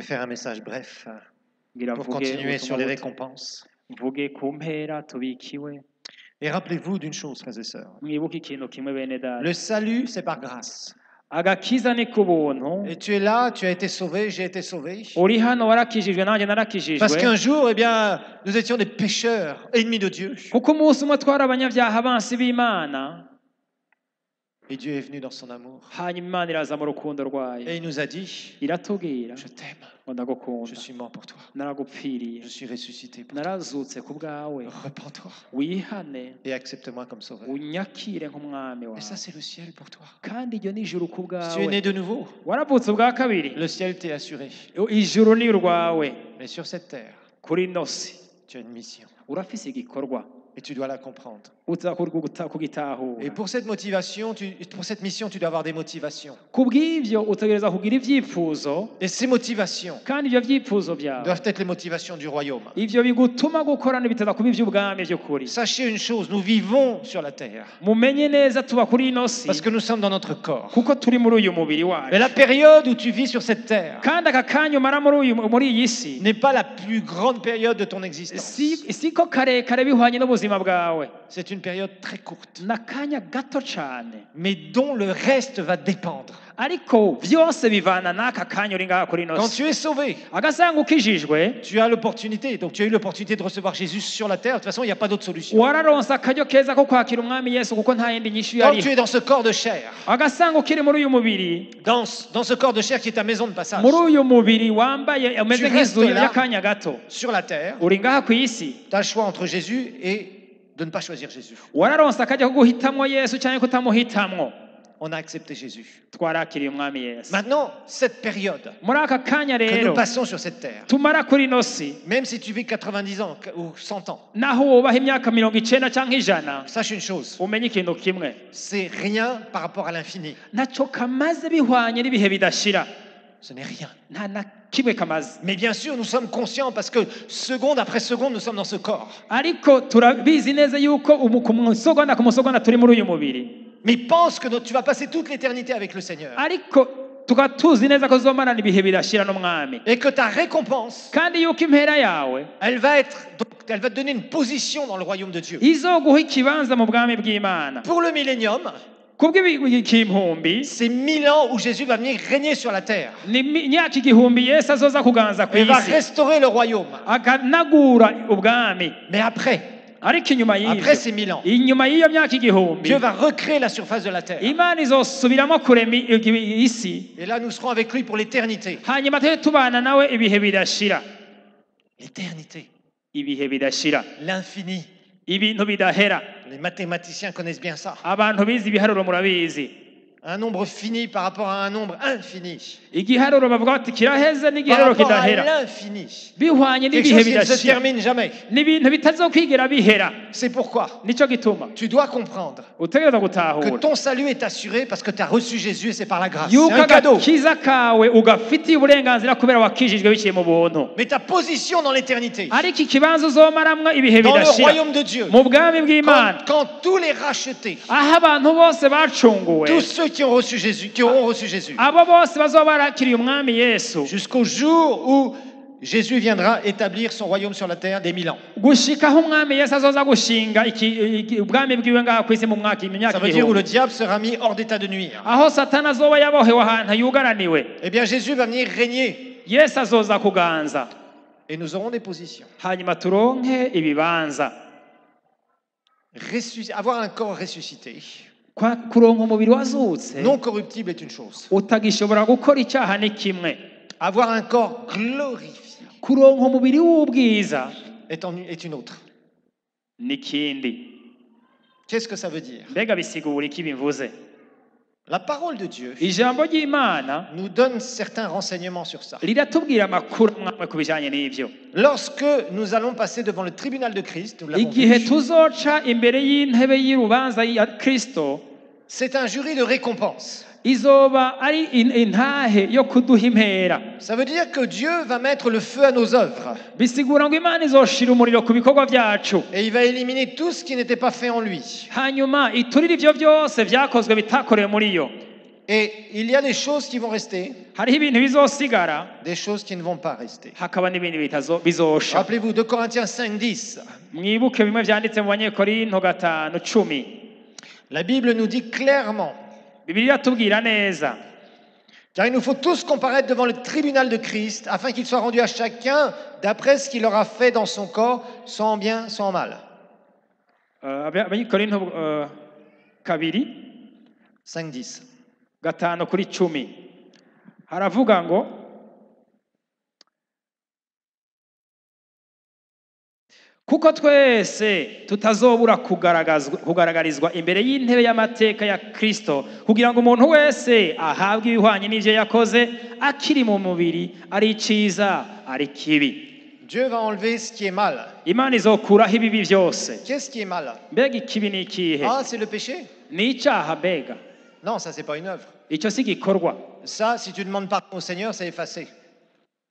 faire un message bref ngira pour mvuge continuer sur les ubutumwa récompenses. mvuge ku mpera tubikiwe Et rappelez-vous d'une chose, frères et sœurs. mwibuke ikintu kimwe bene data Le salut, c'est par grâce. agakiza ni ku buntu Et tu es là, tu as été sauvé, j'ai été sauvé. uri hano warakijijwe nanjye Parce narakijijwe qu'un jour, eh bien, nous étions des pécheurs, ennemis de Dieu. kuko umunsi umwe twari abanyabyaha bansi b'imana Et Dieu est venu dans son amour. hanyuma imana iraza mu rukundo rwayo Et il nous a dit, iratubwira je t'aime, ngo ndagukunda je suis mort pour toi, naragupfiriye je suis ressuscité pour toi. narazutse ku bwawe Repends-toi wihane et accepte-moi comme sauveur. unyakire nk'umwami Et wawe ça, c'est le ciel pour toi. kandi iryo ni ijuru ku Si tu es né bwawe de nouveau, waravutse ubwa kabiri le ciel t'est assuré. ijuru ni urwawe Mais sur cette terre, kuri ino si tu as une mission. urafise igikorwa Et tu dois la comprendre. uza Et kugitahura pour cette motivation, pour cette mission, tu dois avoir des motivations. ku bw'ibyo utegereza kugira ibyifuzo Et ces motivations kandi ibyo byifuzo byawe doivent être les motivations du royaume. ivyo bigutuma gukora n'ibiteza kuba iby'ubwami by'ukuri Sachez une chose, nous vivons sur la terre mumenye neza tuba kuri ino si parce que nous sommes dans notre corps. kuko turi muri uyu mubiri Mais wacu la période où tu vis sur cette terre kandi aka kanya umara muri iyi si n'est pas la plus grande période de ton existence. siko karekare bihwanye n'ubuzima bwawe C'est une période très courte, n'akanya gato cane mais dont le reste va dépendre. ariko vyose bivana n'aka kanya uri ngaha kuri ino Quand si tu es sauvé, agasanga ukijijwe tu as l'opportunité, donc tu as eu l'opportunité de recevoir Jésus sur la terre. De toute façon, il n'y a pas d'autre solution. wararonse akaryo keza ko kwakira umwami yesu kuko nta yindi nyishu Quand tu yariho es dans ce corps de chair, agasanga ukiri muri uyu mubiri dans ce corps de chair qui est ta maison de passage, muri uyu mubiri wambaye umeze Tu nk'inzu restes là. y'akanya gato sur la terre, uri ngaha ku isi tu as le choix entre Jésus et de ne pas choisir Jésus. wararonse akajya ko guhitamwo yesu cyangwa kutamuhitamwo On a accepté Jésus. twarakiriye umwami yesu Maintenant, cette période muri aka kanya que rero nous passons sur cette terre, tumara kuri ino si même si tu vis 90 ans ou 100 ans, naho wubaha imyaka 90 cyangwa 100 sache une chose, umenye ikintu kimwe c'est rien par rapport à l'infini. ntacyo kamaze bihwanye n'ibihe bidashira Ce n'est rien. nta na kimwe kamaze Mais bien sûr, nous sommes conscients parce que seconde après seconde, nous sommes dans ce corps. ariko turabizi neza yuko ku musogonda ku musogonda turi muri uyu mubiri Mais pense que tu vas passer toute l'éternité avec le Seigneur. ariko tukaba tuzi neza ko uzomarana ibihe bidashira n'umwami Et que ta récompense, kandi yuko impera yawe elle va te donner une position dans le royaume de Dieu. izoguha ikibanza mu bwami bw'imana Pour le millénium, kubw'igihumbi c'est 1000 ans où Jésus va venir régner sur la terre. ni imyaka igihumbi yesu azoza kuganza ku Il va isi restaurer le royaume. akanagura ubwami Mais après ariko inyuma ces 1000 ans, inyuma y'iyo myaka igihumbi Dieu va recréer la surface de la terre. imana izosubiramo kurema isi Et là, nous serons avec lui pour l'éternité. hanyuma tujye tubana nawe ibihe bidashira L'éternité, ibihe bidashira l'infini. ibintu bidahera Les mathématiciens connaissent bien ça. abantu bize ibiharuro murabizi Un nombre fini par rapport à un nombre infini. igiharuro bavuga bati kiraheze Par n'igiharuro rapport à kidahera l'infini. bihwanye Quelque n'ibihe chose qui ne se bidashira termine jamais. ni ibintu bitazokwigera bihera C'est pourquoi nicyo gituma tu dois comprendre utegereza que gutahura ton salut est assuré parce que tu as reçu Jésus et c'est par la grâce. yuko C'est un cadeau. agakiza kawe ugafitiye uburenganzira kubera wakijijwe biciye mu buntu Mais ta position dans l'éternité, ariko ikibanza uzomaramwo ibihe dans le bidashira royaume de Dieu, mu bwami bw'imana quand tous les rachetés, aho abantu bose bacunguwe tous ceux qui ont reçu Jésus, qui auront reçu Jésus, abo bose bazoba barakiriye umwami yesu jusqu'au jour où Jésus viendra établir son royaume sur la terre des 1000 ans. gushika aho umwami yesu azoza gushinga ubwami bwiwe ngaha ku isi mu Ça myaka veut dire où le igihumbi diable sera mis hors d'état de nuire. aho satani azoba yabohewe ahantu yugaraniwe Eh bien, Jésus va venir régner yesu azoza kuganza et nous aurons des positions. hanyuma turonke ibibanza Avoir un corps ressuscité, kuronka umubiri wazutse non corruptible est une chose. utagishobora gukora icyaha ni kimwe Avoir un corps glorifié kuronka umubiri w'ubwiza est une autre. n'ikindi Qu'est-ce que ça veut dire? mbega bisigura iki bivuze La parole de Dieu ijambo ry'imana nous donne certains renseignements sur ça. riratubwira amakuru amwe ku bijyanye n'ibyo Lorsque nous allons passer devant le tribunal de Christ, nous l'avons igihe vu, tuzoca imbere y'intebe y'urubanza ya kristo c'est un jury de récompense. izoba ari intahe yo kuduha impera Ça veut dire que Dieu va mettre le feu à nos œuvres bisigura ngo imana izoshira umuriro ku bikorwa byacu et il va éliminer tout ce qui n'était pas fait en lui. hanyuma iturire ibyo byose byakozwe bitakorewe muri yo Et il y a des choses qui vont rester, hariho ibintu bizosigara des choses qui ne vont pas rester. hakaba n'ibindi bizosha. Rappelez-vous, 2 Corinthiens 5:10. Mwibuke bimwe vyanditse mu Banyekorinto 5:10. La Bible nous dit clairement, Bibiliya tubwira neza, car il nous faut tous comparaître devant le tribunal de Christ, afin qu'il soit rendu à chacun d'après ce qu'il aura fait dans son corps, soit en bien, soit en mal. Abanyekorinto 5:10. 5:10 haravuga ngo kuko twese tutazobura kugaragarizwa imbere y'intebe y'amateka ya Kristo kugira ngo umuntu wese ahabwe ibihwanye n'ivyo yakoze akiri mu mubiri, ari iciza ari kibi. Dieu va enlever ce qui est mal. Imana izokuraho ibibi vyose. Qu'est-ce qui est mal? Mbega ikibi ni ikihe? Ah, c'est le péché? Ni icaha mbega? Non, ça c'est pas une œuvre. Ico si gikorwa. Ça, si tu demandes pardon au Seigneur, c'est effacé.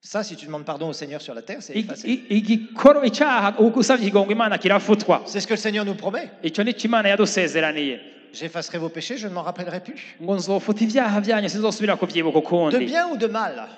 Ça, si tu demandes pardon au Seigneur sur la terre, c'est effacé. Igikorwa icaha ugusavye ikigongo Imana kirafutwa. C'est ce que le Seigneur nous promet. Ico ni Imana yadusezeraniye. J'effacerai vos péchés, je ne m'en rappellerai plus. Ngo nzofuta ivyaha vyanyu sinzosubira kuvyibuka De ukundi. bien ou de mal?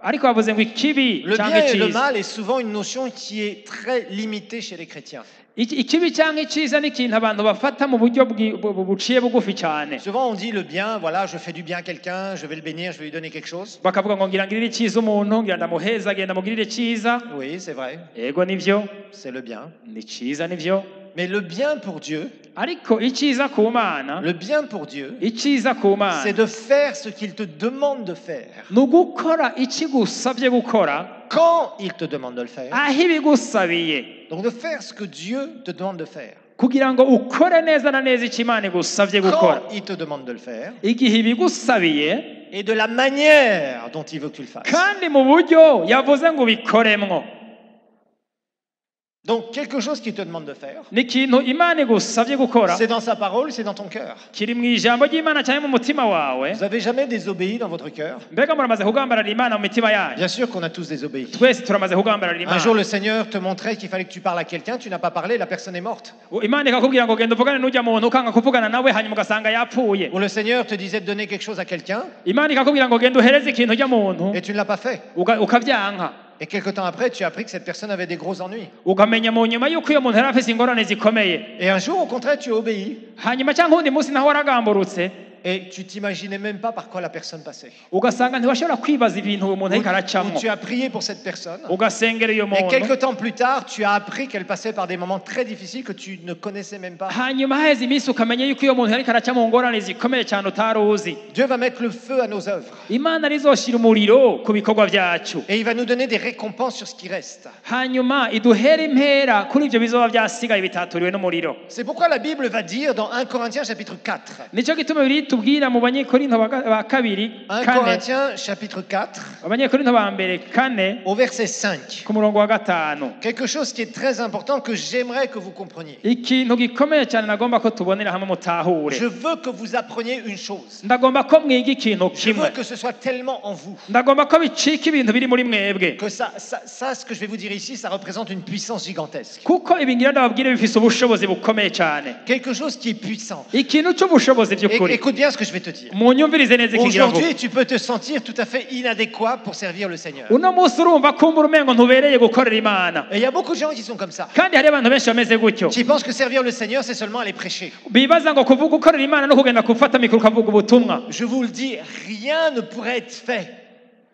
Ariko bavuze ngo ikibi Le canke bien et le iciza. mal est souvent une notion qui est très limitée chez les chrétiens. Ikibi canke iciza ni ikintu abantu bafata mu buryo buciye bugufi cane. Souvent on dit le bien, voilà, je fais du bien à quelqu'un, je vais le bénir, je vais lui donner quelque chose. Bakavuga ngo ngira ngirire iciza umuntu, ngira ndamuheza, genda mugirire ciza. Oui, c'est vrai, Ego nivyo, c'est le bien. ni ciza nivyo. Mais le bien pour Dieu, Ariko iciza ku Mana, le bien pour Dieu, iciza ku Mana c'est de faire ce qu'il te demande de faire. ni ugukora ikigusabye gukora Quand il te demande de le faire. aho ibigusabiye, Donc de faire ce que Dieu te demande de faire. kugira ngo ukore neza na neza icyo Imana igusabye gukora. Quand il te demande de le faire. Igihe ibigusabiye Et de la manière dont il veut que tu le fasses. kandi mu buryo yavuze ngo ubikoremwo. Donc quelque chose qu'il te demande de faire, Ni ikintu Imana igusabye gukora, c'est dans sa parole, c'est dans ton cœur. kiri mu ijambo ry'Imana cyangwa mu mutima wawe. Vous avez jamais désobéi dans votre cœur? Mbega muramaze kugambarira Imana mu mitima yanyu? Bien sûr qu'on a tous désobéi. Twese turamaze kugambarira Un jour, Imana. le Seigneur te montrait qu'il fallait que tu parles à quelqu'un, tu n'as pas parlé, la personne est morte. Imana ikakubwira ngo genda uvugane n'ujya muntu ukanga kuvugana nawe hanyuma ugasanga yapfuye. Ou le Seigneur te disait de donner quelque chose à quelqu'un Imana ikakubwira ngo genda uhereze ikintu ujya muntu et tu ne l'as pas fait. ukabyanka. Et quelque temps après, tu as appris que cette personne avait des gros ennuis. Ukamenya mu nyuma yuko iyo muntu yari afise ingorane zikomeye. Et un jour, au contraire, tu as obéi Hanyuma cyangwa undi munsi naho waragamburutse et tu t'imaginais même pas par quoi la personne passait. ugasanga ntiwashobora kwibaza ibintu uwo muntu ariko Ou aracamwo, tu as prié pour cette personne. ugasengera iyo Et muntu. quelque temps plus tard, tu as appris qu'elle passait par des moments très difficiles que tu ne connaissais même pas. Hanyuma haheze iminsi ukamenya yuko iyo muntu ariko aracamo mu ngorane zikomeye cyane utari uzi. Dieu va mettre le feu à nos œuvres. Imana rizoshira umuriro ku bikorwa byacu, Et il va nous donner des récompenses sur ce qui reste. hanyuma iduhera impera kuri ibyo bizoba byasigaye bitaturiwe n'umuriro. C'est pourquoi la Bible va dire dans 1 Corinthiens chapitre 4. Nicyo gituma Bibiliya itubwira mu Banyekorinto ba kabiri 1 kane, Corinthiens chapitre 4 Abanyekorinto ba mbere kane au verset 5. ku murongo wa 5. Quelque chose qui est très important que j'aimerais que vous compreniez. Ikintu gikomeye cyane nagomba ko tubonera hamwe mutahure. Je veux que vous appreniez une chose. Ndagomba ko mwiga ikintu Je kimwe. veux que ce soit tellement en vous Ndagomba ko bicika ibintu biri muri mwebwe. que ça, ce que je vais vous dire ici, ça représente une puissance gigantesque. Kuko ibi ngira ndababwire bifise ubushobozi bukomeye cyane. Quelque chose qui est puissant. Ikintu cy'ubushobozi by'ukuri. Écoute bien ce que je vais te dire. Munyumvirize neza ikigira ngo. Aujourd'hui, tu peux te sentir tout à fait inadéquat pour servir le Seigneur. Uno munsi urumva kumbura umengo ntubereye gukorera Imana. Et il y a beaucoup de gens qui sont comme ça. Kandi hari abantu benshi bameze gutyo. Qui pensent que servir le Seigneur, c'est seulement aller prêcher. Bibaza ngo kuvuga gukorera Imana no kugenda gufata mikoro ukavuga ubutumwa. Je vous le dis, rien ne pourrait être fait.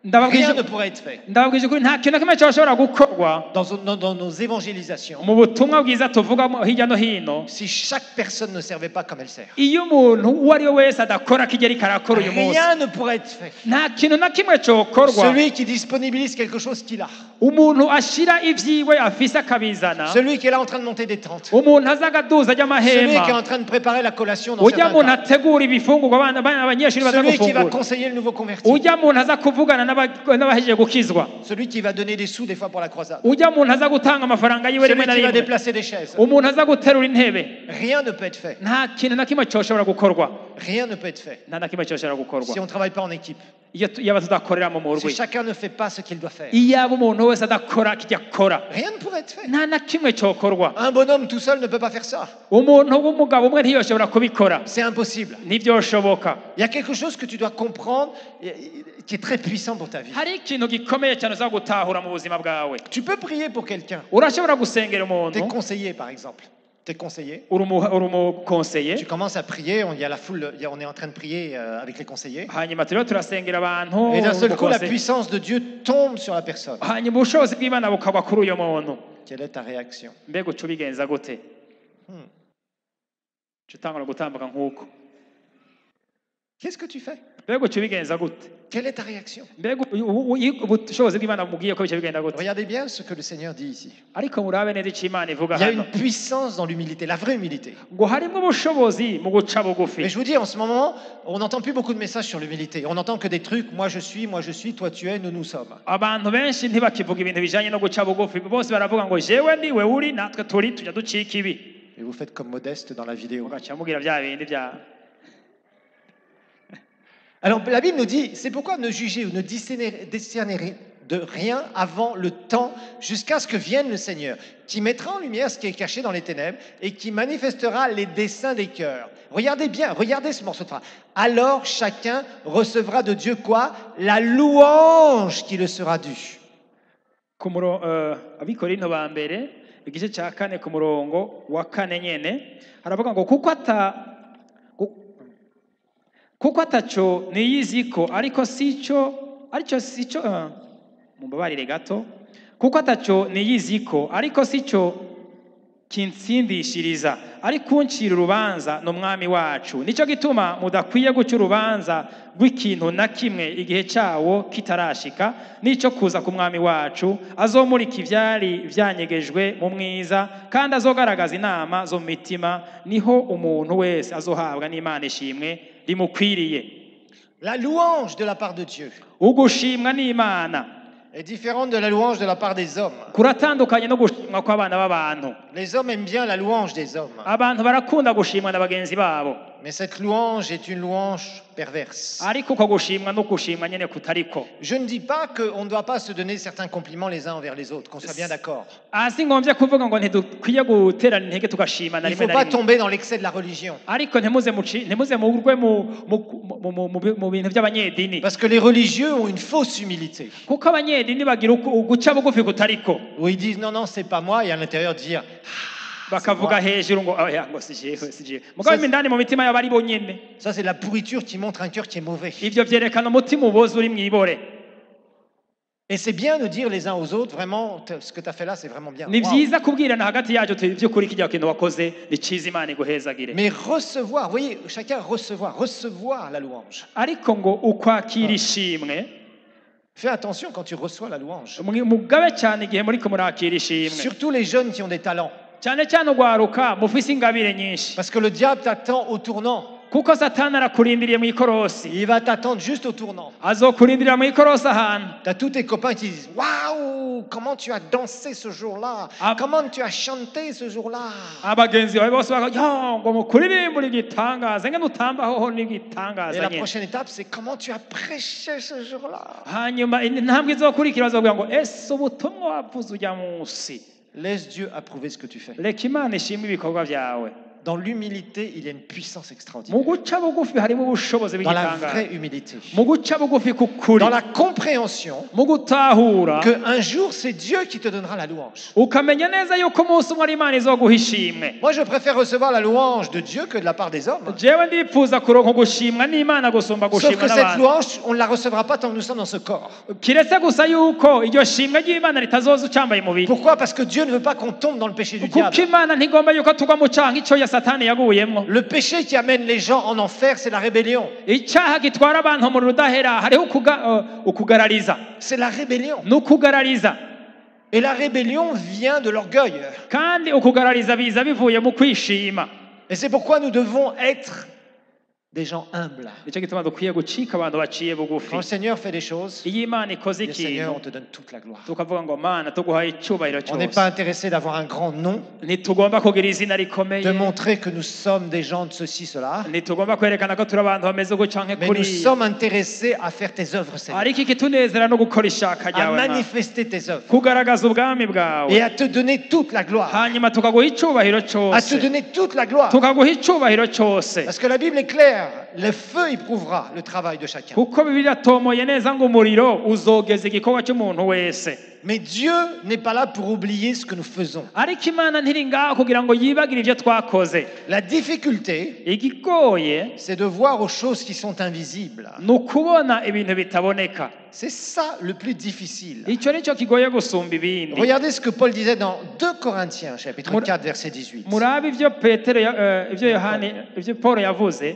Rien Ndababwije ne pourrait être fait. ndababwije kuri nta kintu na kimwe cyashobora gukorwa Dans nos évangélisations, mu butumwa bwiza tuvuga hirya no hino si chaque personne ne servait pas comme elle sert. iyo umuntu uwo ari we wese adakora kigeri karakora uyu munsi. Rien ne pourrait être fait. Nta kintu na kimwe cyokorwa. Celui qui disponibilise quelque chose qu'il a. Umuntu ashira ivyiwe afise akabizana. Celui qui est là en train de monter des tentes. Umuntu aza agaduza Celui qui est ry'amahema. en train de préparer la collation dans Ujya certains muntu cas. ategura ibifungurwa abanyeshuri baza Celui qui va gufungura. conseiller le nouveau converti. Ujya muntu aza kuvugana n'abahejeje gukizwa. Celui qui va donner des sous des fois pour la croisade. Ujya muntu aza gutanga amafaranga yiwe Celui rimwe na qui va rimwe. déplacer des chaises. Umuntu aza guterura intebe. Rien ne peut être fait. Nta kintu na kimwe cyoshobora gukorwa. rien ne peut être fait nta na kimwe cyoshobora gukorwa si on ne travaille pas en équipe. iyo tudakorera mu Si murwi chacun ne fait pas ce qu'il doit faire, iyaba umuntu wese adakora kijya akora rien ne pourrait être fait. nta na kimwe cyokorwa Un bonhomme tout seul ne peut pas faire ça. umuntu w'umugabo umwe ntiyoshobora kubikora C'est impossible. ntibyoshoboka Il y a quelque chose que tu dois comprendre qui est très puissant pour ta vie. hari ikintu gikomeye cyane uza gutahura mu buzima bwawe Tu peux prier pour quelqu'un. urashobora gusengera T'es umuntu conseiller, par exemple. T'es conseiller. uri umukonseye Tu commences à prier, il y a la foule, on est en train de prier avec les conseillers. hanyuma turiho turasengera abantu Et d'un seul coup, la umukonseye. puissance de Dieu tombe sur la personne. hanyuma ubushobozi bw'imana bukagwa kuri uyo muntu Quelle est ta réaction? mbega uca ubigenza gute Hmm. uca utangura gutambuka nk'uko Qu'est-ce que tu fais? mbega uca ubigenza gute Quelle est ta réaction? mbega ubushobozi bw'imana bumubwiye ko bica bigenda gute Regardez bien ce que le Seigneur dit ici. ariko murabe neza icyo imana ivuga Il y a hano une puissance dans l'humilité, la vraie humilité. ngo harimo ubushobozi mu guca bugufi Mais je vous dis, en ce moment, on n'entend plus beaucoup de messages sur l'humilité. On n'entend que des trucs, moi je suis, toi tu es, nous sommes. abantu benshi ntibakivuga ibintu bijanye no guca bugufi bose baravuga ngo jewe ndiwe uri natwe turi tujya ducika ibi Et vous faites comme Modeste dans la vidéo. ugaca mubwira bya bindi bya Alors la Bible nous dit, c'est pourquoi ne jugez ou ne discernez de rien avant le temps, jusqu'à ce que vienne le Seigneur, qui mettra en lumière ce qui est caché dans les ténèbres et qui manifestera les desseins des cœurs. Regardez bien, regardez ce morceau de phrase. Alors chacun recevra de Dieu quoi? La louange qui le sera due. Abikorinto ba mbere igice cya kane ku murongo wa kane nyene haravuga ngo kuko ataco niyiziko ariko sico mumbabarire gato kuko ataco niyiziko ariko sico kinsindishiriza ariko uncira urubanza n'umwami wacu nicyo gituma mudakwiye guca urubanza rw'ikintu na kimwe igihe cyawo kitarashika nicyo kuza ku mwami wacu azomurika ivyari vyanyegejwe mu mwiza kandi azogaragaza inama zo mu mitima niho umuntu wese azohabwa n'Imana ishimwe rimukwiriye. La louange de la part de Dieu ugushimwa n'Imana est différente de la louange de la part des hommes. kuratandukanye no gushimwa kw'abana b'abantu. Les hommes aiment bien la louange des hommes. abantu barakunda gushimwa na bagenzi babo Mais cette louange est une louange perverse. ariko uko gushimwa no gushimwa nyene kutariko. Je ne dis pas qu'on ne doit pas se donner certains compliments les uns envers les autres, qu'on soit bien d'accord. si ngombye kuvuga ngo ntidukwiye guterana intege tugashimana Il ne rimwe faut na pas rimwe tomber dans l'excès de la religion. ariko ntimuze mugwe mu bintu by'abanyedini Parce que les religieux ont une fausse humilité. kuko abanyedini bagira guca bugufi kutariko Où ils disent non, non, c'est pas moi, et à l'intérieur dire bakavuga hejuru ngo oya ngo si jewe mugabo indani mu mitima yabo ari bonyene. ça, c'est la pourriture qui montre un cœur qui est mauvais. ivyo vyerekana umutima uboze uri mwibore. Et c'est bien de dire les uns aux autres, vraiment, ce que tu as fait là, c'est vraiment bien. ni Wow. vyiza kubwirana hagati yacu by'ukuri kijya kintu wakoze ni ciza Imana iguhezagire. Mais recevoir, vous voyez, chacun recevoir la louange. ariko ngo ukwakira ishimwe Fais attention quand tu reçois la louange. mugabe cyane igihe muri ko murakira ishimwe Surtout les jeunes qui ont des talents. cyane cyane ugwaruka mufise ingabire nyinshi Parce que le diable t'attend au tournant. kuko satani arakurindiriye mu ikorosi Il va t'attendre juste au tournant. azokurindirira mu ikorosi ahantu. Tu as tous tes copains qui disent waouh, comment tu as dansé ce jour-là, Ah. comment tu as chanté ce jour-là. abagenzi bawe bose bakavuga yo ngo mukuririmbe igitangaza ngene utambaho Et n'igitangaza la nyene. prochaine étape, c'est comment tu as prêché ce jour-là. hanyuma intambwe izokurikira bazovuga ngo ese ubutumwa wavuze ujya munsi. Laisse Dieu approuver ce que tu fais. reka Imana ishimwe ibikorwa byawe. Dans l'humilité, il y a une puissance extraordinaire. mu guca bugufi harimo ubushobozi Dans la bw'igitangaza. vraie humilité. mu guca bugufi k'ukuri Dans la compréhension mu gutahura qu'un jour, c'est Dieu qui te donnera la louange. ukamenya neza yuko umunsi umwe ari Imana izoguha ishimwe. Moi, je préfère recevoir la louange de Dieu que de la part des hommes. jewe ndifuza kuronka gushimwa n'Imana gusumba Sauf gushimwa que cette n'abantu. louange, on ne la recevra pas tant que nous sommes dans ce corps. kiretse gusa yuko iryo shimwe ry'Imana ritazoza ucambaye umubiri. Pourquoi? Parce que Dieu ne veut pas qu'on tombe dans le péché du kuko diable. Imana ntigomba yuko tugwa mu cyaha icyo ya satani yaguyemwo. Le péché qui amène les gens en enfer, c'est la rébellion. icyaha gitwara abantu mu rudahera hariho ukugarariza C'est la rébellion. n'ukugarariza Et la rébellion vient de l'orgueil. kandi ukugarariza biza bivuye mu kwishima. Et c'est pourquoi nous devons être des gens humbles. nicyo gituma dukwiye gucika abantu baciye bugufi. Quand le Seigneur fait des choses, iyo Imana ikoze le Seigneur, on ikintu te donne toute la gloire. tukavuga ngo Mana tuguhaye icyubahiro On n'est cyose, pas intéressé d'avoir un grand nom, ntitugomba kugira izina rikomeye, de montrer que nous sommes des gens de ceci, cela, ntitugomba kwerekana ko turi abantu bameze uko canke mais nous kuriya, sommes intéressés à faire tes œuvres, Seigneur, ariko ikitunezera no gukora ishaka à ryawe Mana, manifester tes œuvres kugaragaza ubwami bwawe, et à te donner toute la gloire. hanyuma tukaguha icyubahiro À te cyose, donner toute la gloire. tukaguha icyubahiro cyose. Parce que la Bible est claire, le feu éprouvera le travail de chacun. kuko Bibiliya atomoye neza ngo umuriro uzogeza igikorwa cy'umuntu wese, Mais Dieu n'est pas là pour oublier ce que nous faisons. ariko Imana ntiri ngaho kugira ngo yibagire ibyo twakoze. La difficulté, Igigoye c'est de voir aux choses qui sont invisibles. ni ukubona ibintu bitaboneka, C'est ça le plus difficile. icyo nicyo kigoye gusumba ibindi. Regardez ce que Paul disait dans 2 Corinthiens, chapitre 4, verset 18. murabe ibyo ibyo Paul yavuze,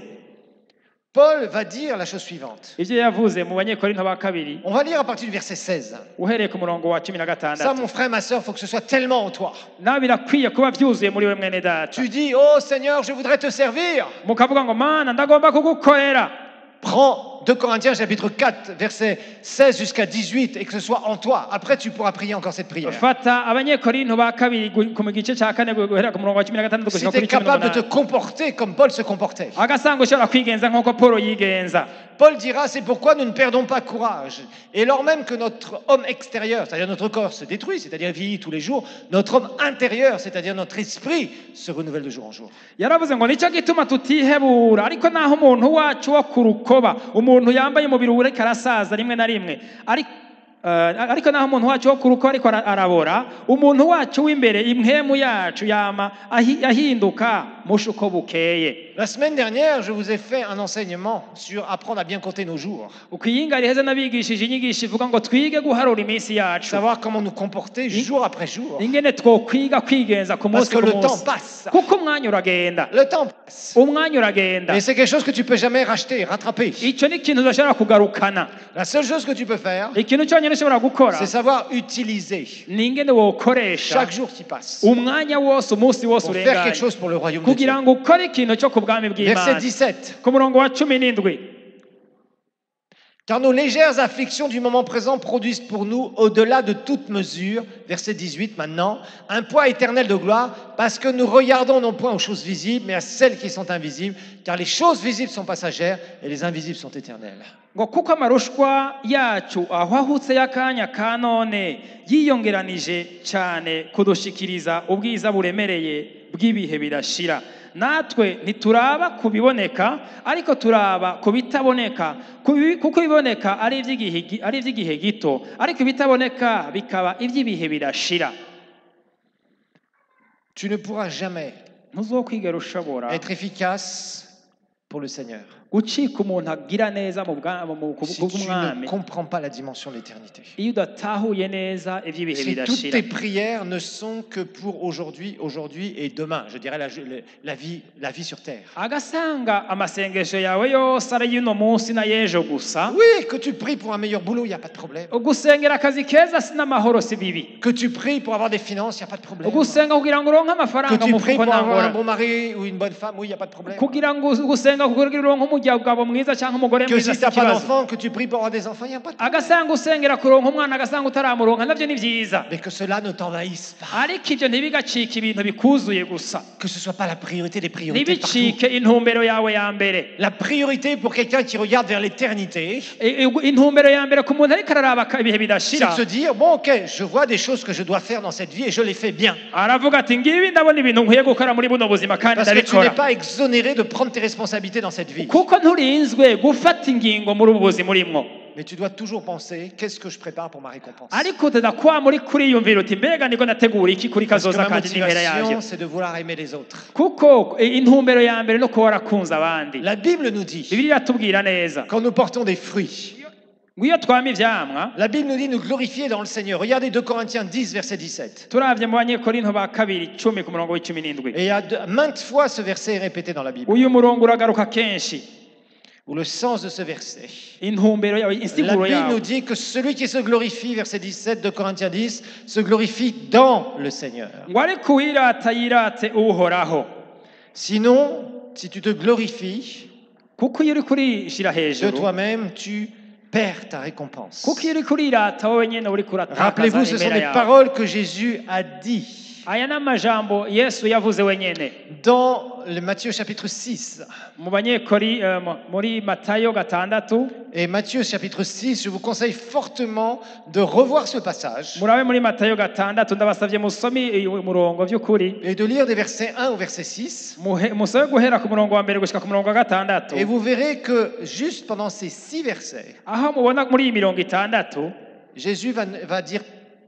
Paul va dire la chose suivante. ibyo yavuze mu Banyekorinto ba kabiri On va lire à partir du verset 16. uhereye ku murongo wa Ça, 16. mon frère, ma soeur, il faut que ce soit tellement en toi. nawe birakwiye kuba byuzuye muri we mwene data, Tu dis, oh Seigneur, je voudrais te servir. mukavuga ngo Mana ndagomba kugukorera. Prends 2 Corinthiens chapitre 4, verset 16 jusqu'à 18, et que ce soit en toi. Après, tu pourras prier encore cette prière. fata Abanyekorinto ba kabiri ku gice cya 4 guhera ku murongo wa 16 Si gushika tu es kuri capable de te 18, comporter comme Paul se comportait. agasanga ushobora kwigenza nk'uko Paul yigenza. Paul dira, c'est pourquoi nous ne perdons pas courage. Et lors même que notre homme extérieur, c'est-à-dire notre corps, se détruit, c'est-à-dire vieillit tous les jours, notre homme intérieur, c'est-à-dire notre esprit, se renouvelle de jour en jour. yaravuze ngo nicyo gituma tutihebura, ariko naho umuntu wacu wo ku rukoba, umuntu yambaye umubiri ureka arasaza rimwe na rimwe, ariko naho umuntu wacu wo ku rukoba ariko arabora, umuntu wacu w'imbere, impwemu yacu yama ahinduka musha uko bukeye. La semaine dernière, je vous ai fait un enseignement sur apprendre à bien compter nos jours. Ukiyinga riheze nabigishije inyigisho ivuga ngo twige guharura iminsi yacu, Savoir comment nous comporter jour après jour. ingene twokwiga kwigenza ku Parce munsi que ku le temps munsi, passe. kuko umwanya uragenda, Le temps passe. umwanya uragenda. Et c'est quelque chose que tu peux jamais racheter, rattraper. Icyo ni ikintu udashobora kugarukana. La seule chose que tu peux faire, Ikintu cyonyine ushobora gukora c'est savoir utiliser ni ingene wokoresha chaque jour qui passe umwanya wose, umunsi wose pour faire quelque urenganye, chose pour le royaume de Dieu. kugira ngo ukore ikintu cyo ku bwami Verset bw'Imana. 17. Ku murongo wa 17, Car nos légères afflictions du moment présent produisent pour nous, au-delà de toute mesure, verset 18 maintenant, un poids éternel de gloire, parce que nous regardons non point aux choses visibles, mais à celles qui sont invisibles, car les choses visibles sont passagères et les invisibles sont éternelles. ngo kuko amarushwa yacu ahwahutse y'akanya ka none yiyongeranije cyane kudushikiriza ubwiza buremereye bw'ibihe birashira. Natwe ntituraba ku biboneka, ariko turaba ku bitaboneka, kuko ibiboneka ari iby'igihe gito, ariko ibitaboneka bikaba iby'ibihe birashira. Tu ne pourras jamais Ntuzokwigera ushobora être efficace pour le Seigneur gucika umuntu agira neza mu si tu ne bw'umwami comprends pas la dimension de l'éternité. iyo udatahuye neza iby'ibihe Si toutes bidashira. tes prières ne sont que pour aujourd'hui et demain, je dirais la vie sur terre. Agasanga amasengesho yawe yose ari y'uno munsi na y'ejo gusa, Oui, que tu pries pour un meilleur boulot, il n'y a pas de problème. ugusengera akazi keza sinamahoro si bibi, Que tu pries pour avoir des finances, il n'y a pas de problème. ugusenga kugira ngo uronke Que amafaranga tu mu pries mufuko pour avoir un ntangora, bon mari ou une bonne femme, oui, il n'y a pas de problème. kugira ngo ugusenga kugira ngo uronke umugabo mwiza cyangwa umugore Que mwiza si si tu n'as pas ikibazo, d'enfant, que tu pries pour avoir des enfants, il n'y a pas de problème. agasanga usengera kuronka umwana agasanga utaramuronka nabyo ni byiza, Mais que cela ne t'envahisse pas. ariko ibyo ntibigacike ibintu bikuzuye gusa, Que ce ne soit pas la priorité des priorités partout. ntibicike intumbero yawe ya mbere. La priorité pour quelqu'un qui regarde vers l'éternité, Intumbero ya mbere ku muntu ariko araraba ibihe c'est bidashira, de se dire, bon ok, je vois des choses que je dois faire dans cette vie et je les fais bien. aravuga ati ngibi ndabona ibintu nkwiye gukora muri buno buzima kandi Parce que tu n'es ndabikora, pas exonéré de prendre tes responsabilités dans cette vie. kuko nturinzwe gufata ingingo muri ubu buzima urimwo, Mais tu dois toujours penser, qu'est-ce que je prépare pour ma récompense? ariko utadakuba muri kuriyumvira uti mbega niko nategura iki kuri Parce que kazoza ma kandi n'impera yabyo, motivation, c'est de vouloir aimer les autres. kuko intumbero ya mbere no kuba warakunze abandi. La Bible nous dit, Bibiliya iratubwira neza quand nous portons des fruits, ngo iyo twama ivyamwa, la Bible nous dit nous glorifier dans le Seigneur. Regardez 2 Corinthiens 10, verset 17. turavye mu Banyekorinto ba kabiri 10 ku murongo w'17, Et il y a maintes fois ce verset est répété dans la Bible. uyu murongo uragaruka kenshi, Ou le sens de ce verset. intumbero yawe, La insiguro Bible nous yawe. dit que celui qui se glorifie, verset 17 de Corinthiens 10, se glorifie dans le Seigneur. ngo ariko uwirata yirate uhoraho. Sinon, si tu te glorifies, kuko iyo uri kurishira de hejuru toi-même, tu perds ta récompense. kuko iyo uri kurirata wowe nyene uri kuratakaza Rappelez-vous, ce sont impera des yawe. paroles que Jésus a dit Aya ni amajambo Yesu yavuze wenyene dans le Matthieu chapitre 6. mu banyekori muri Matayo 6. Et Matthieu chapitre 6, je vous conseille fortement de revoir ce passage murabe muri Matayo 6 ndabasavye musome umurongo vy'ukuri et de lire des versets 1 au verset 6. musabe guhera ku murongo wa mbere gushika ku murongo wa 6. Et vous verrez que juste pendant ces 6 versets, aho mubona muri iyi mirongo 6 Jésus va dire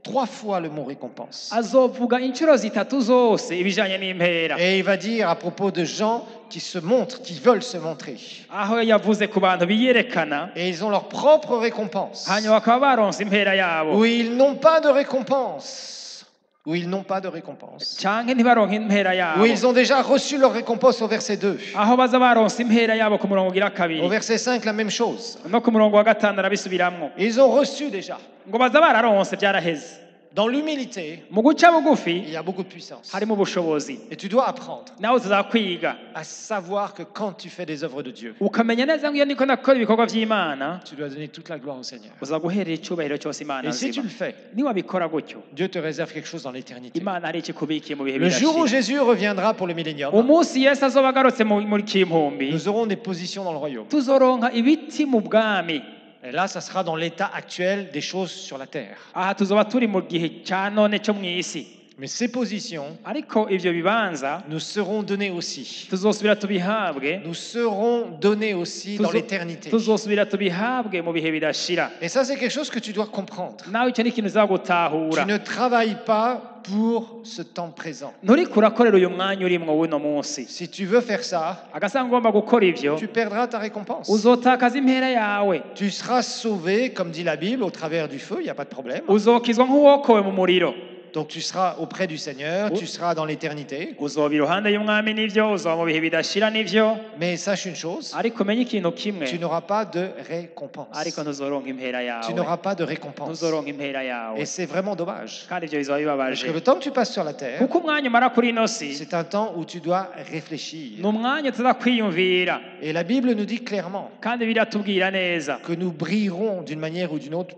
3 fois le mot récompense. azovuga inshuro zitatu zose ibijanye n'impera. Et il va dire à propos de gens qui se montrent, qui veulent se montrer. Aho yavuze ku bantu biyerekana Et ils ont leur propre récompense. hanyuma bakaba baronse impera yabo Ou ils n'ont pas de récompense. Ou ils n'ont pas de récompense. canke ntibaronke impera yabo Ou ils ont déjà reçu leur récompense au verset 2. aho baza baronse impera yabo ku murongo ugira Au kabiri verset 5, la même chose. no ku murongo wa 5 arabisubiramwo Ils ont reçu déjà. ngo baza bararonse vyaraheze. Dans l'humilité, Mu guca bugufi il y a beaucoup de puissance. harimo ubushobozi Et tu dois apprendre nawe tuzakwiga à savoir que quand tu fais des œuvres de Dieu, ukamenya neza ngo iyo niko nakora ibikorwa vy'Imana tu dois donner toute la gloire au Seigneur. uza guherera icubahiro cyose Imana Et si tu nzima le fais, niwabikora gutyo Dieu te réserve quelque chose dans l'éternité. Imana hari ikikubikiye mu bihe Le jour où bidashira. Jésus reviendra pour le millénium, Umunsi Yesu azoba agarutse muri kimpumbi nous aurons des positions dans le royaume. tuzoronka ibiti mu bwami. Et là, ça sera dans l'état actuel des choses sur la terre. Aha tuzoba turi mu gihe cya none cyo mu isi, Mais ces positions ariko ivyo bibanza nous seront données aussi. tuzosubira tubihabwe, Nous serons donnés aussi dans l'éternité. tuzosubira tubihabwe mu bihe bidashira. Et ça, c'est quelque chose que tu dois comprendre. Nawe icyo ni ikintu Tu uzagutahura. ne travailles pas pour ce temps présent. Nturiko urakorera uyu mwanya urimwo w'uno munsi. Si tu veux faire ça, Agasanga ugomba gukora ivyo tu perdras ta récompense. uzotakaza impera yawe, Tu seras sauvé, comme dit la Bible, au travers du feu, il n'y a pas de problème. uzokizwa nk'uwokowe mu muriro, Donc tu seras auprès du Seigneur, tu seras dans l'éternité. uzoba iruhande y'umwami n'ivyo, uzoba mu bihe bidashira n'ivyo, Mais sache une chose, ariko menye ikintu kimwe, tu n'auras pas de récompense. ariko ntuzoronka impera Tu yawe, n'auras pas de récompense. ntuzoronka impera yawe, Et c'est vraiment dommage. kandi ivyo bizoba Parce que bibabaje le temps que tu passes sur la terre, kuko umwanya umara kuri ino si c'est un temps où tu dois réfléchir. ni umwanya tuza kwiyumvira, Et la Bible nous dit clairement kandi biratubwira neza que nous brillerons d'une manière ou d'une autre,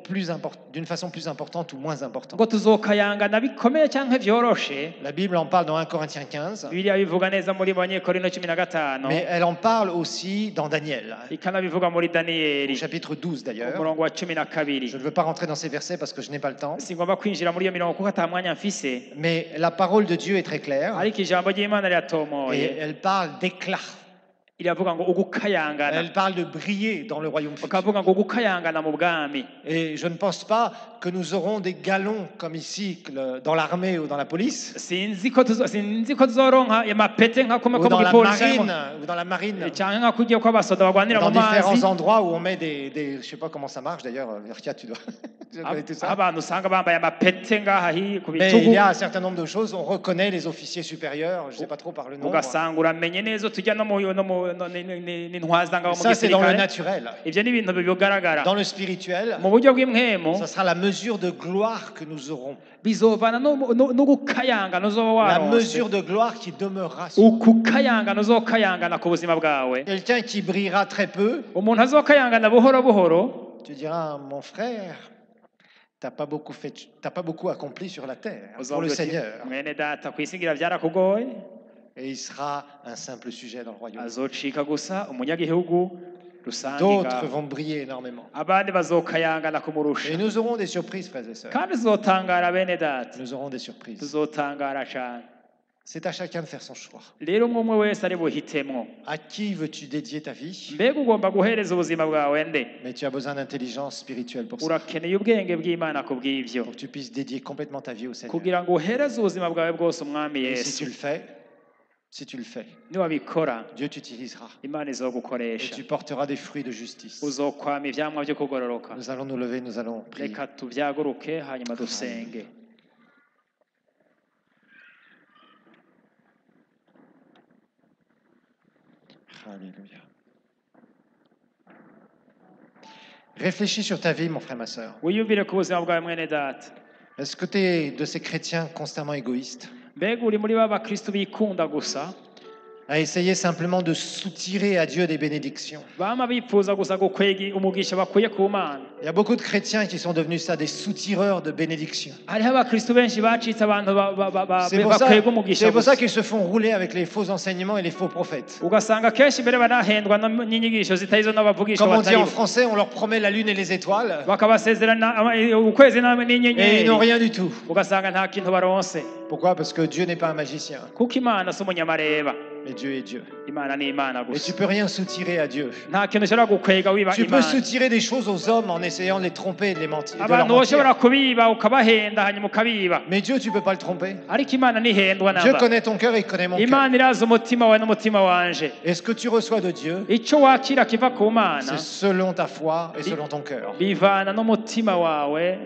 d'une façon plus importante ou moins importante. ngo tuzokayangana bikomeye canke vyoroshe. La Bible en parle dans 1 Corinthiens 15, Bibiliya bivuga neza muri Banyekorino 15, mais elle en parle aussi dans Daniel, ikanabivuga muri au Daniyeli chapitre 12 d'ailleurs. umurongo wa 12. Je ne veux pas rentrer dans ces versets parce que je n'ai pas le temps, Singomba kwinjira muri iyo mirongo kuko ata mwanya mfise, mais la parole de Dieu est très claire ariko ijambo ry'Imana et riratomoye, elle parle d'éclat. iravuga ngo ugukayangana, Elle parle de briller dans le royaume futur. ukavuga ngo ugukayangana mu bwami. Et je ne pense pas que nous aurons des galons comme ici dans l'armée ou dans la police Sinzi ko tuzoronka amapete nka kumwe ou ko dans mu la gipolisi marine ou dans la marine, canke nka kurya ko abasoda bagwanira dans mu différents mazi, endroits où on met je sais pas comment ça marche d'ailleurs, Verkia, tu dois je connais tout ça. abantu usanga bambaye amapete ngaha ku Mais il bitugu, y a un certain nombre de choses, on reconnaît les officiers supérieurs, je ne sais pas trop par le nom. ugasanga uramenye neza tujya no mu n'intwaza ngaho mu Ça, c'est dans le gisirikare. naturel. Ivyo ni ibintu bigaragara Dans le spirituel, mu buryo bw'impwemu, ça sera la mesure de gloire que nous aurons. bizovana no gukayangana uzoba La waronse, mesure de gloire qui demeurera sur nous. ukukayangana uzokayangana ku buzima bwawe. Quelqu'un qui brillera très peu, Umuntu azokayangana buhoro buhoro, tu diras, mon frère, t'as pas beaucoup accompli sur la terre pour uzovuga le uti, Seigneur. mwene data kwisigira byarakugoye, Et il sera un simple sujet dans le royaume. azocika gusa umunyagihugu rusange D'autres ngaho. vont briller énormément. Abandi bazokayangana kumurusha, Et nous aurons des surprises, frères et sœurs. kandi uzotangara bene data, Nous aurons des surprises. tuzotangara cyane. C'est à chacun de faire son choix. Rero umwe umwe wese ari buhitemwo, À qui veux-tu dédier ta vie? mbega ugomba guhereza ubuzima bwawe nde? Mais tu as besoin d'intelligence spirituelle pour ça. Urakeneye ubwenge bw'Imana ku bw'ivyo, Pour que tu puisses dédier complètement ta vie au Seigneur. kugira ngo uhereze ubuzima bwawe bwose umwami Et si tu Yesu. le fais, Niwabikora Dieu t'utilisera. Imana Et izogukoresha, tu porteras des fruits de justice. uzokwama ivyamwa vyo kugororoka. Nous allons nous lever, nous allons prier. Reka tuvyaguruke hanyuma dusenge. Alléluia. Réfléchis sur ta vie, mon frère, ma soeur. Wiyumvire ku buzima bwawe mwene data. Est-ce que tu es de ces chrétiens constamment égoïstes? Mbega uri muri ba bakristu bikunda gusa? à essayer simplement de soutirer à Dieu des bénédictions. bama bifuza gusa gukwega umugisha bakuye ku Mana. Il y a beaucoup de chrétiens qui sont devenus ça, des soutireurs de bénédictions. Hariho abakristo benshi bacitse abantu C'est pour bakwega umugisha ça gusa. qu'ils se font rouler avec les faux enseignements et les faux prophètes. Ugasanga kenshi mbere banahendwa n'inyigisho zitarizo n'abavugisha Comme on dit en batari. français, on leur promet la lune et les étoiles Bakabasezerana ukwezi et ils n'inyenyeri. n'ont rien du tout. Ugasanga nta kintu baronse. Pourquoi? Parce que Dieu n'est pas un magicien, Kuko Imana si umunyamareba. mais Dieu est Dieu. Imana ni Imana Et tu gusa. peux rien soutirer à Dieu. Nta kintu ushobora gukwega wiba Tu peux Imana. soutirer des choses aux hommes en essayant de les tromper et de les mentir. de leur Abantu mentir. bashobora kubiba ukabahenda hanyuma ukabiba. Mais Dieu, tu peux pas le tromper. Ariko Imana ntihendwa Dieu naba. connaît ton cœur et il connaît mon cœur. Imana irazi umutima wawe n'umutima wanje. Et ce que tu reçois de Dieu, Icyo wakira kiva ku Mana c'est selon ta foi et selon ton cœur. bivana n'umutima wawe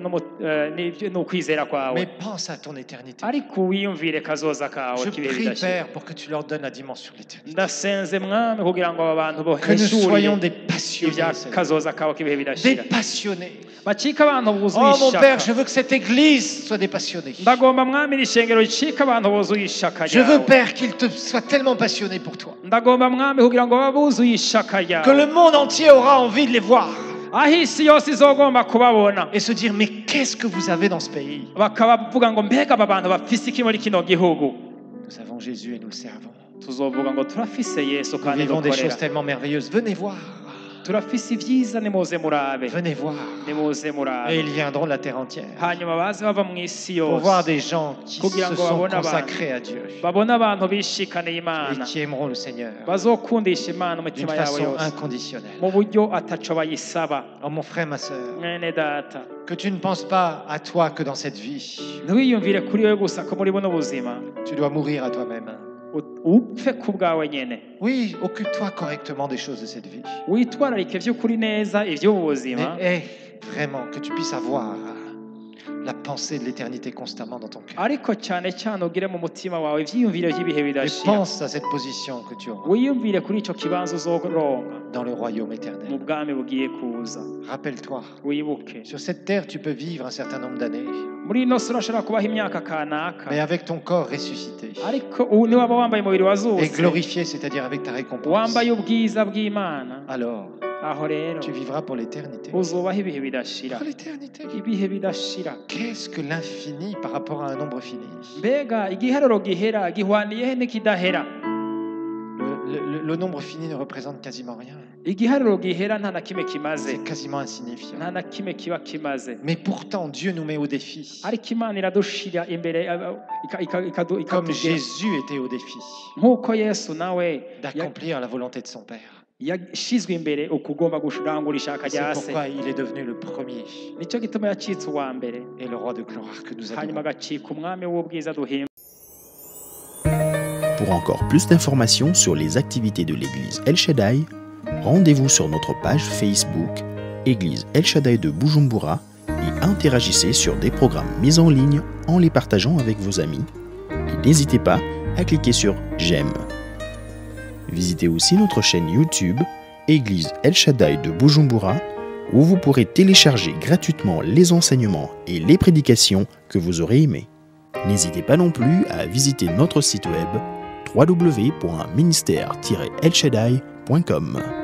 n'ukwizera kwawe. Mais pense à ton éternité. Ariko wiyumvire kazoza kawe Je kibihe prie, bidashira. Père, pour que tu leur donnes la dimension de l'éternité. Ndasenze mwami kugira ngo aba bantu Que nous soyons boheshurire des passionnés. ibya Seigneur. kazoza kawe kibihe Des bidashira. passionnés. Bacike abantu buzuye Oh mon Père, je ishaka. veux que cette église soit des passionnés. Ndagomba mwami rishengero ricike abantu buzuye ishaka Je veux, ryawe. Père, qu'ils te soient tellement passionnés pour toi. Ndagomba mwami kugira ngo babe buzuye ishaka Que ryawe. le monde entier aura envie de les voir Aho isi yose izogomba kubabona et se dire, mais qu'est-ce que vous avez dans ce pays? bakabavuga ngo mbega aba bantu bafise iki muri kino gihugu. Nous avons Jésus et nous le servons. Tuzovuga ngo turafise Yesu Nous kandi vivons des choses dukorera. tellement merveilleuses. Venez voir. Turafise ibyiza nimuze murabe. Venez voir. Nimuze Et murabe. ils viendront de la terre entière Hanyuma baze bava mu isi pour voir yose. des gens qui Kugira se ngo sont babone abantu. consacrés à Dieu Babona abantu bishikaniye et Imana. qui aimeront le Seigneur Bazokundisha Imana d'une umutima yawe façon yose. inconditionnelle. Mu buryo ataco bayisaba. Oh mon frère, ma sœur, Mwene data. que tu ne penses pas à toi que dans cette vie. Ntiwiyumvire kuri wewe gusa ko muri buno buzima. Tu dois mourir à toi-même. Upfe ku bwawe nyene. Oui, occupe-toi correctement des choses de cette vie. Witwararike vy'ukuri neza ivy'ubu buzima. Mais vraiment, que tu puisses avoir la pensée de l'éternité constamment dans ton cœur. Ariko cyane cyane ugire mu mutima wawe ivyiyumviro vy'ibihe Et bidashira. pense à cette position que tu auras Wiyumvire kuri ico kibanza uzoronka dans le royaume mu éternel. bwami bugiye kuza. Rappelle-toi, Wibuke. sur cette terre, tu peux vivre un certain nombre d'années, Muri ino si urashobora kubaho imyaka kanaka. mais avec ton corps ressuscité Ariko ubu niwaba wambaye umubiri et wazutse. glorifié, c'est-à-dire avec ta récompense. Wambaye ubwiza bw'Imana. Alors, Aho rero tu vivras pour l'éternité. uzubaho ibihe bidashira. Pour l'éternité. Ibihe bidashira. Qu'est-ce que l'infini par rapport à un nombre fini? Mbega igiharuro gihera gihwaniyehe n'ikidahera. Le nombre fini ne représente quasiment rien. Igiharuro gihera nta na kimwe kimaze. C'est quasiment insignifiant. Nta na kimwe kiba kimaze. Mais pourtant, Dieu nous met au défi. Ariko Imana iradushira imbere Comme ikatubwira Jésus était au défi nk'uko Yesu nawe d'accomplir la volonté de son Père. yashizwe imbere ukugomba kurangura ishaka C'est rya se. pourquoi il est devenu le premier Nicyo gituma yacitse uwa mbere et le roi de gloire que nous hanyuma avons. agacika umwami w'ubwiza duhimba. Pour encore plus d'informations sur les activités de l'église El Shaddai, rendez-vous sur notre page Facebook Église El Shaddai de Bujumbura et interagissez sur des programmes mis en ligne en les partageant avec vos amis. Et n'hésitez pas à cliquer sur J'aime. Visitez aussi notre chaîne YouTube Église El Shaddai de Bujumbura où vous pourrez télécharger gratuitement les enseignements et les prédications que vous aurez aimés. N'hésitez pas non plus à visiter notre site web www.ministère-elshaddai.com.